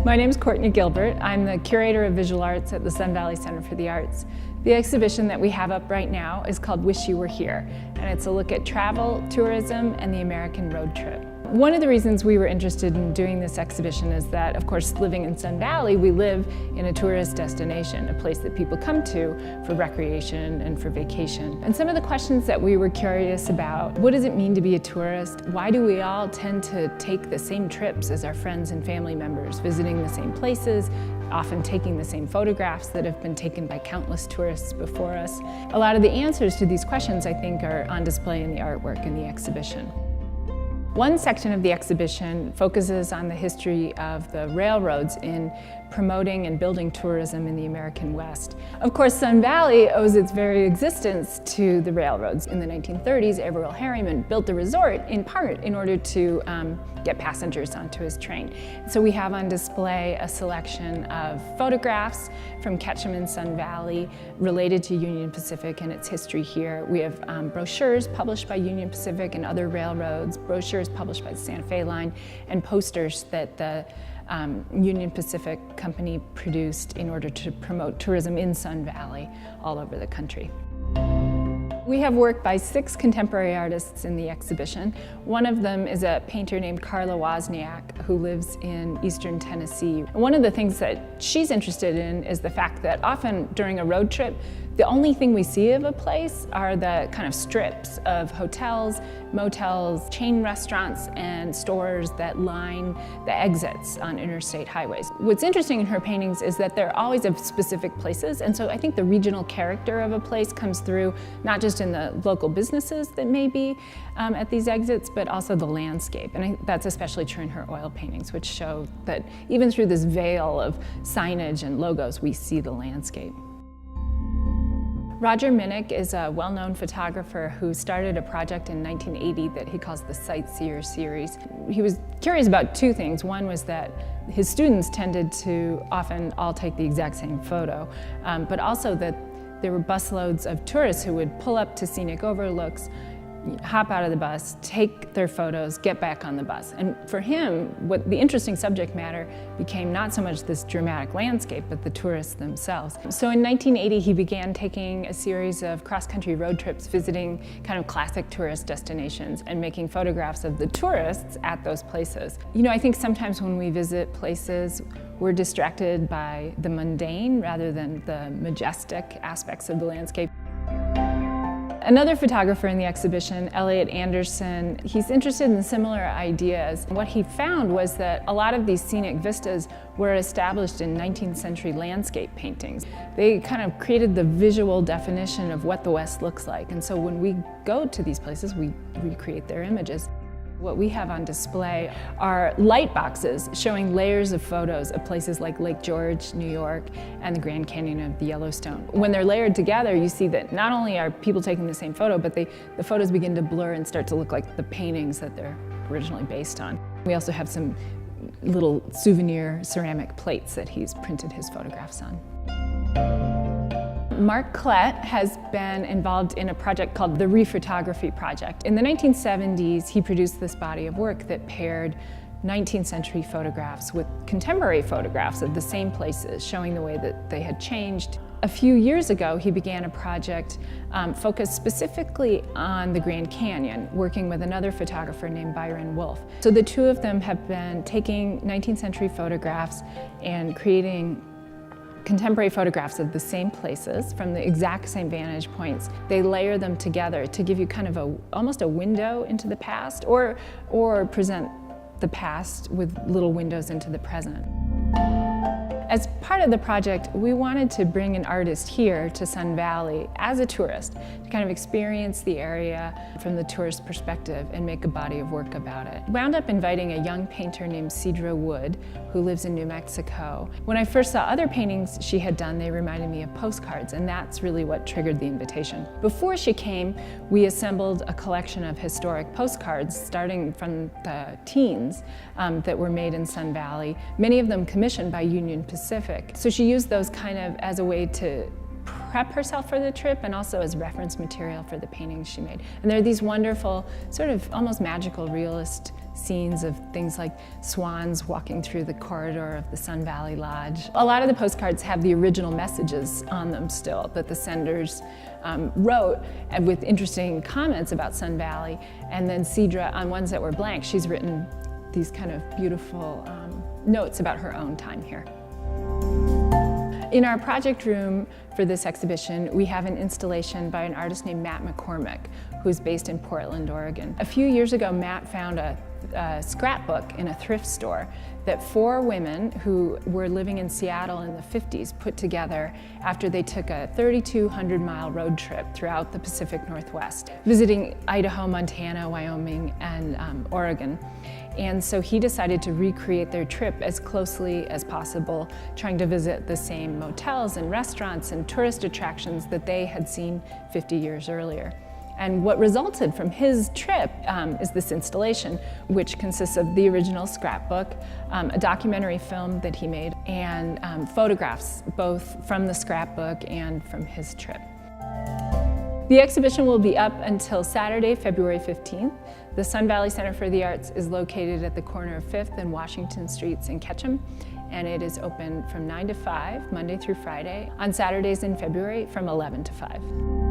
My name is Courtney Gilbert. I'm the curator of visual arts at the Sun Valley Center for the Arts. The exhibition that we have up right now is called Wish You Were Here, and it's a look at travel, tourism, and the American road trip. One of the reasons we were interested in doing this exhibition is that, of course, living in Sun Valley, we live in a tourist destination, a place that people come to for recreation and for vacation. And some of the questions that we were curious about: what does it mean to be a tourist? Why do we all tend to take the same trips as our friends and family members, visiting the same places, often taking the same photographs that have been taken by countless tourists before us? A lot of the answers to these questions, I think, are on display in the artwork in the exhibition. One section of the exhibition focuses on the history of the railroads in promoting and building tourism in the American West. Of course, Sun Valley owes its very existence to the railroads. In the 1930s, Averill Harriman built the resort in part in order to get passengers onto his train. So we have on display a selection of photographs from Ketchum and Sun Valley related to Union Pacific and its history here. We have brochures published by Union Pacific and other railroads, brochures published by the Santa Fe Line, and posters that the Union Pacific Company produced in order to promote tourism in Sun Valley all over the country. We have work by 6 contemporary artists in the exhibition. One of them is a painter named Karla Wozniak, who lives in eastern Tennessee. One of the things that she's interested in is the fact that often during a road trip, the only thing we see of a place are the kind of strips of hotels, motels, chain restaurants, and stores that line the exits on interstate highways. What's interesting in her paintings is that they're always of specific places, and so I think the regional character of a place comes through not just in the local businesses that may be at these exits, but also the landscape. And that's especially true in her oil paintings, which show that even through this veil of signage and logos, we see the landscape. Minick is a well-known photographer who started a project in 1980 that he calls the Sightseer Series. He was curious about 2 things. One was that his students tended to often all take the exact same photo, but also that there were busloads of tourists who would pull up to scenic overlooks, hop out of the bus, take their photos, get back on the bus. And for him, what the interesting subject matter became not so much this dramatic landscape, but the tourists themselves. So in 1980, he began taking a series of cross-country road trips, visiting kind of classic tourist destinations and making photographs of the tourists at those places. You know, I think sometimes when we visit places, we're distracted by the mundane rather than the majestic aspects of the landscape. Another photographer in the exhibition, Elliot, he's interested in similar ideas. What he found was that a lot of these scenic vistas were established in 19th century landscape paintings. They kind of created the visual definition of what the West looks like. And so when we go to these places, we recreate their images. What we have on display are light boxes showing layers of photos of places like Lake George, New York, and the Grand Canyon of the Yellowstone. When they're layered together, you see that not only are people taking the same photo, but the photos begin to blur and start to look like the paintings that they're originally based on. We also have some little souvenir ceramic plates that he's printed his photographs on. Klett has been involved in a project called the Rephotography Project. In the 1970s, he produced this body of work that paired 19th century photographs with contemporary photographs of the same places, showing the way that they had changed. A few years ago, he began a project focused specifically on the Grand Canyon, working with another photographer named Byron Wolfe. So the 2 of them have been taking 19th century photographs and creating contemporary photographs of the same places from the exact same vantage points. They layer them together to give you kind of almost a window into the past, or present the past with little windows into the present. As part of the project, we wanted to bring an artist here to Sun Valley as a tourist to kind of experience the area from the tourist perspective and make a body of work about it. Wound up inviting a young painter named Cedra who lives in New Mexico. When I first saw other paintings she had done, they reminded me of postcards, and that's really what triggered the invitation. Before she came, we assembled a collection of historic postcards starting from the teens that were made in Sun Valley, many of them commissioned by Union Pacific. So she used those kind of as a way to prep herself for the trip and also as reference material for the paintings she made. And there are these wonderful, sort of almost magical realist scenes of things like swans walking through the corridor of the Sun Valley Lodge. A lot of the postcards have the original messages on them still that the senders wrote, and with interesting comments about Sun Valley. And then Cedra, on ones that were blank, she's written these kind of beautiful notes about her own time here. In our project room for this exhibition, we have an installation by an artist named Matt McCormick, who's based in Portland, Oregon. A few years ago, Matt found a scrapbook in a thrift store that 4 women who were living in Seattle in the 50s put together after they took a 3,200-mile road trip throughout the Pacific Northwest, visiting Idaho, Montana, Wyoming, and Oregon. And so he decided to recreate their trip as closely as possible, trying to visit the same motels and restaurants and tourist attractions that they had seen 50 years earlier. And what resulted from his trip is this installation, which consists of the original scrapbook, a documentary film that he made, and photographs both from the scrapbook and from his trip. The exhibition will be up until Saturday, February 15th. The Sun Valley Center for the Arts is located at the corner of 5th and Washington Streets in Ketchum, and it is open from 9 to 5, Monday through Friday, on Saturdays in February from 11 to 5.